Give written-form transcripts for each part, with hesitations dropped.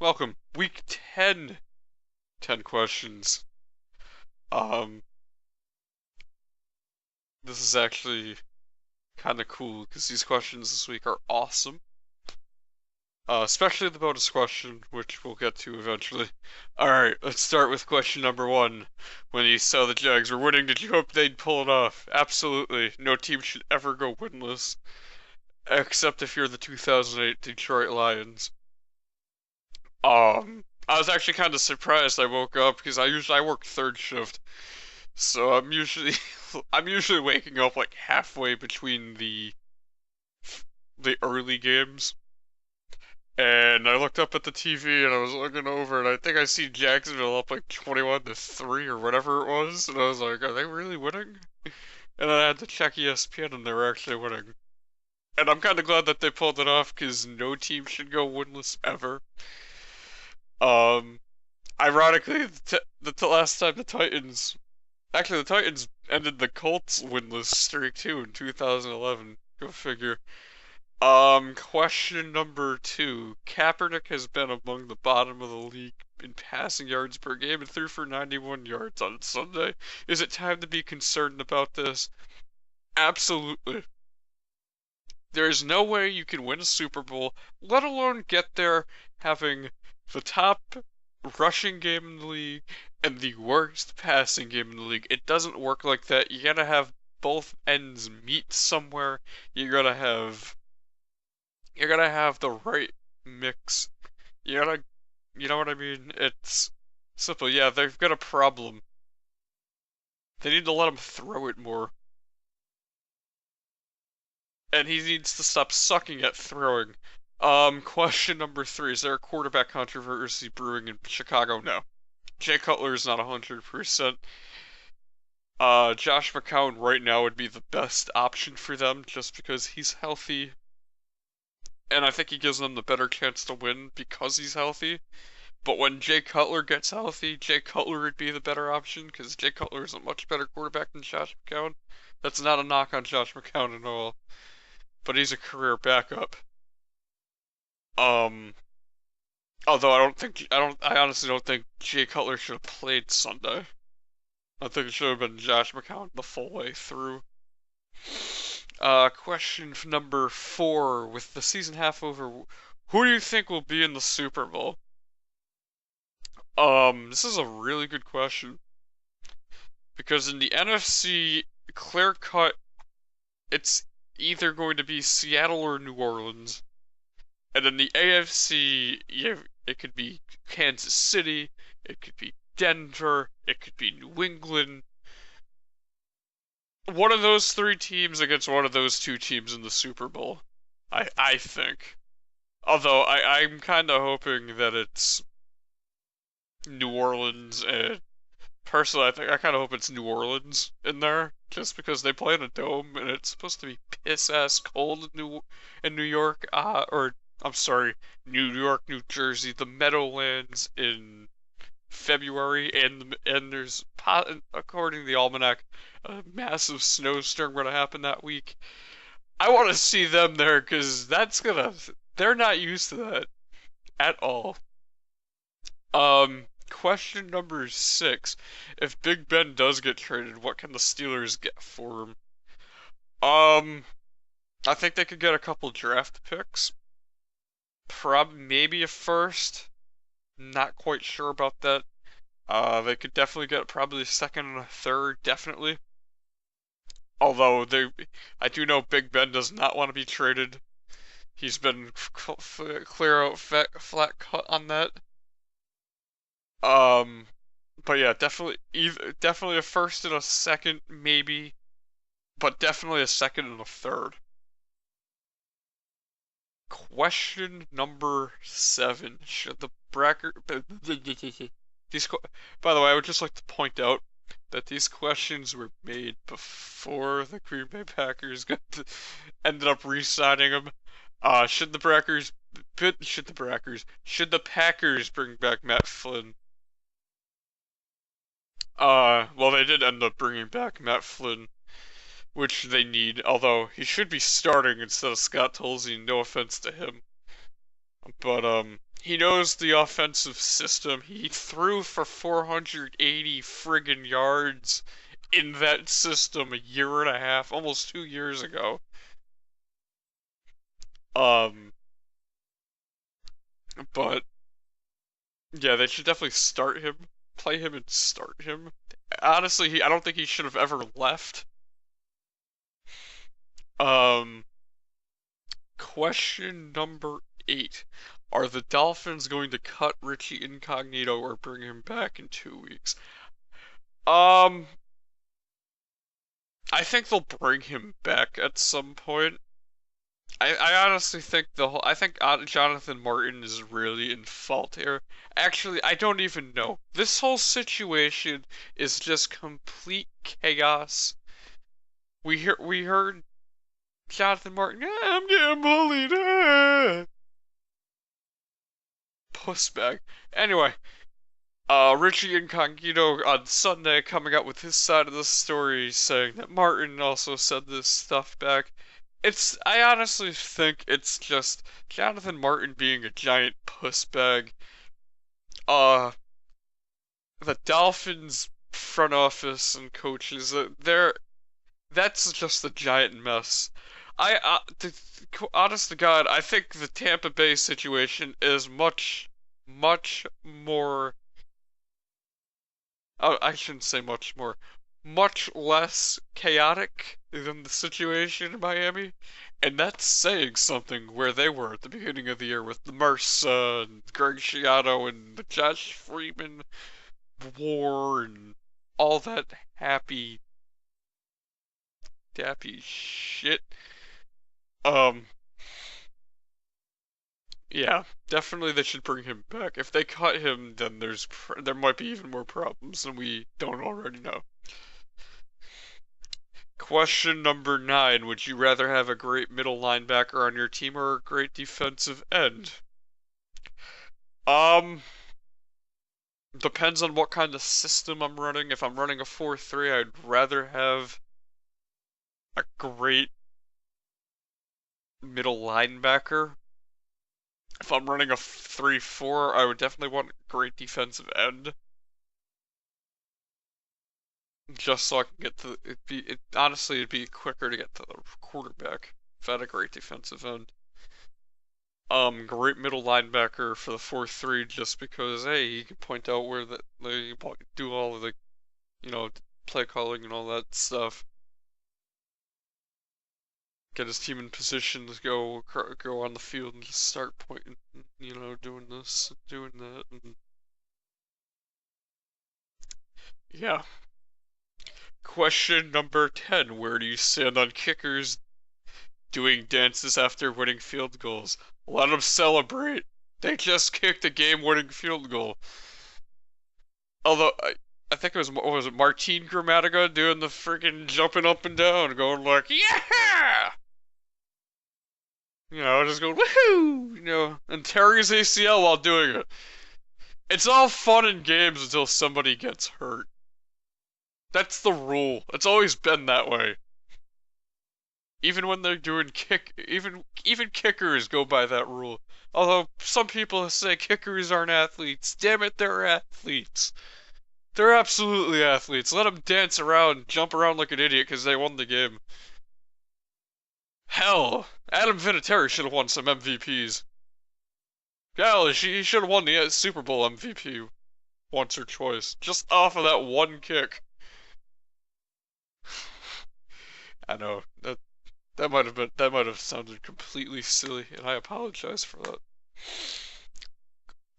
Welcome. Week 10. 10 questions. Um, this is actually kind of cool because these questions this week are awesome. Especially the bonus question, which we'll get to eventually. Alright, let's start with question number one. When you saw the Jags were winning, did you hope they'd pull it off? Absolutely. No team should ever go winless. Except if you're the 2008 Detroit Lions. I was actually kind of surprised I woke up because I work third shift. So I'm usually waking up like halfway between the early games. And I looked up at the TV and I was looking over and I think I see Jacksonville up like 21-3 or whatever it was, and I was like, are they really winning? And then I had to check ESPN and they were actually winning. And I'm kind of glad that they pulled it off because no team should go winless ever. Um, Ironically, the last time the Titans ended the Colts winless streak too in 2011. Go figure. Question number two. Kaepernik has been among the bottom of the league in passing yards per game and threw for 91 yards on Sunday. Is it time to be concerned about this? Absolutely. There is no way you can win a Super Bowl, let alone get there having the top rushing game in the league and the worst passing game in the league. It doesn't work like that. You gotta have both ends meet somewhere. You gotta have the right mix. You know what I mean? It's simple. Yeah, they've got a problem. They need to let him throw it more. And he needs to stop sucking at throwing. Question number three. Is there a quarterback controversy brewing in Chicago? No. Jay Cutler is not 100%. Josh McCown right now would be the best option for them just because he's healthy. And I think he gives them the better chance to win because he's healthy. But when Jay Cutler gets healthy, Jay Cutler would be the better option because Jay Cutler is a much better quarterback than Josh McCown. That's not a knock on Josh McCown at all, but he's a career backup. Um, Although I honestly don't think Jay Cutler should have played Sunday. I think it should have been Josh McCown the full way through. Question number four. With the season half over, who do you think will be in the Super Bowl? This is a really good question. Because in the NFC, clear cut, it's either going to be Seattle or New Orleans. And in the AFC, it could be Kansas City, it could be Denver, it could be New England. One of those three teams against one of those two teams in the Super Bowl, I think. Although I'm kind of hoping that it's New Orleans, and personally I kind of hope it's New Orleans in there, just because they play in a dome and it's supposed to be piss ass cold in New York, or I'm sorry, New York, New Jersey, the Meadowlands in February, and there's, according to the almanac, a massive snowstorm going to happen that week. I want to see them there because they're not used to that at all. Question number six. If Big Ben does get traded, what can the Steelers get for him? I think they could get a couple draft picks. Maybe a first. Not quite sure about that. They could definitely get probably a second and a third, definitely. Although I do know Big Ben does not want to be traded. He's been clear out flat cut on that. But yeah, definitely a first and a second, maybe, but definitely a second and a third. Question number seven. Should the bracket these by the way, I would just like to point out that these questions were made before the Green Bay Packers ended up re-signing them. Should the Packers bring back Matt Flynn? Well, they did end up bringing back Matt Flynn, which they need, although he should be starting instead of Scott Tolzien, no offense to him. But he knows the offensive system. He threw for 480 friggin' yards in that system a year and a half, almost 2 years ago. Um, but yeah, they should definitely start him, play him and start him. Honestly, I don't think he should have ever left. Um, Question number 8. Are the Dolphins going to cut Richie Incognito or bring him back in 2 weeks? Um, I think they'll bring him back at some point. I honestly think I think Jonathan Martin is really in fault here. Actually, I don't even know. This whole situation is just complete chaos. We heard Jonathan Martin, I'm getting bullied. Pussbag. Anyway, Richie Incognito on Sunday coming out with his side of the story, saying that Martin also said this stuff back. I honestly think it's just Jonathan Martin being a giant pussbag. Uh, the Dolphins front office and coaches, that's just a giant mess. Honest to God, I think the Tampa Bay situation is much, much more. Oh, I shouldn't say much more. Much less chaotic than the situation in Miami. And that's saying something where they were at the beginning of the year with the Mercer and Greg Schiano and the Josh Freeman war and all that happy, dappy shit. Um, yeah, definitely they should bring him back. If they cut him, then there might be even more problems than we don't already know. Question number 9. Would you rather have a great middle linebacker on your team or a great defensive end? Um, Depends on what kind of system I'm running. If I'm running a 4-3, I'd rather have a great middle linebacker. If I'm running a 3-4, I would definitely want a great defensive end. Just so I can get to honestly it'd be quicker to get to the quarterback if I had a great defensive end. Great middle linebacker for the 4-3 just because hey, he can point out where they do all of the, you know, play calling and all that stuff. Get his team in position to go on the field and just start pointing, you know, doing this, doing that, and yeah. Question number 10. Where do you stand on kickers doing dances after winning field goals? Let them celebrate. They just kicked a game-winning field goal. Although, I think it what was it, Martin Gramatica doing the freaking jumping up and down, going like, yeah! You know, just going, woohoo! You know, and tearing his ACL while doing it. It's all fun and games until somebody gets hurt. That's the rule. It's always been that way. Even when they're doing even kickers go by that rule. Although some people say kickers aren't athletes. Damn it, they're athletes. They're absolutely athletes. Let them dance around, jump around like an idiot because they won the game. Hell, Adam Vinatieri should have won some MVPs. Hell, he should have won the Super Bowl MVP once or twice, just off of that one kick. I know that might have sounded completely silly, and I apologize for that.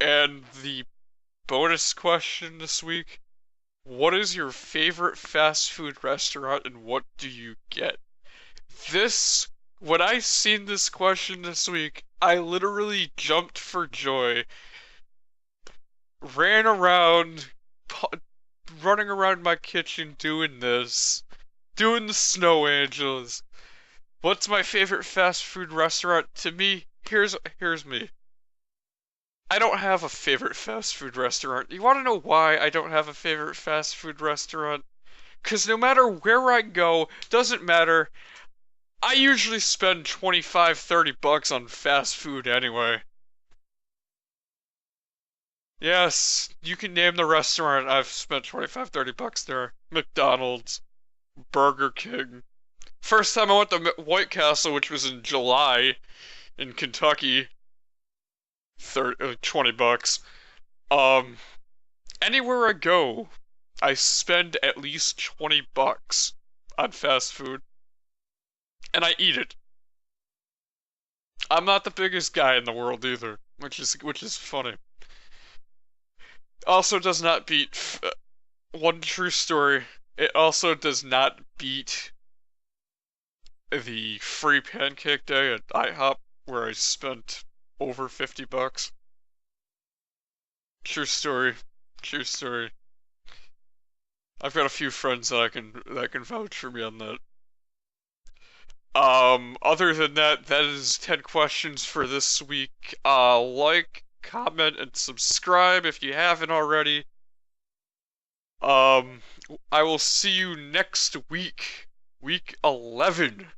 And the bonus question this week: what is your favorite fast food restaurant, and what do you get? When I seen this question this week, I literally jumped for joy, ran around, running around my kitchen doing this, doing the snow angels. What's my favorite fast food restaurant? To me, here's me. I don't have a favorite fast food restaurant. You want to know why I don't have a favorite fast food restaurant? Because no matter where I go, doesn't matter, I usually spend 25, $30 on fast food anyway. Yes, you can name the restaurant I've spent 25, 30 bucks there. McDonald's, Burger King. First time I went to White Castle, which was in July in Kentucky, 20 bucks. Um, Anywhere I go, I spend at least 20 bucks on fast food, and I eat it. I'm not the biggest guy in the world either, which is funny. Also does not beat one true story. It also does not beat the free pancake day at IHOP where I spent over 50 bucks. True story. True story. I've got a few friends that can vouch for me on that. Other than that, that is 10 questions for this week. Like, comment, and subscribe if you haven't already. I will see you next week. Week 11.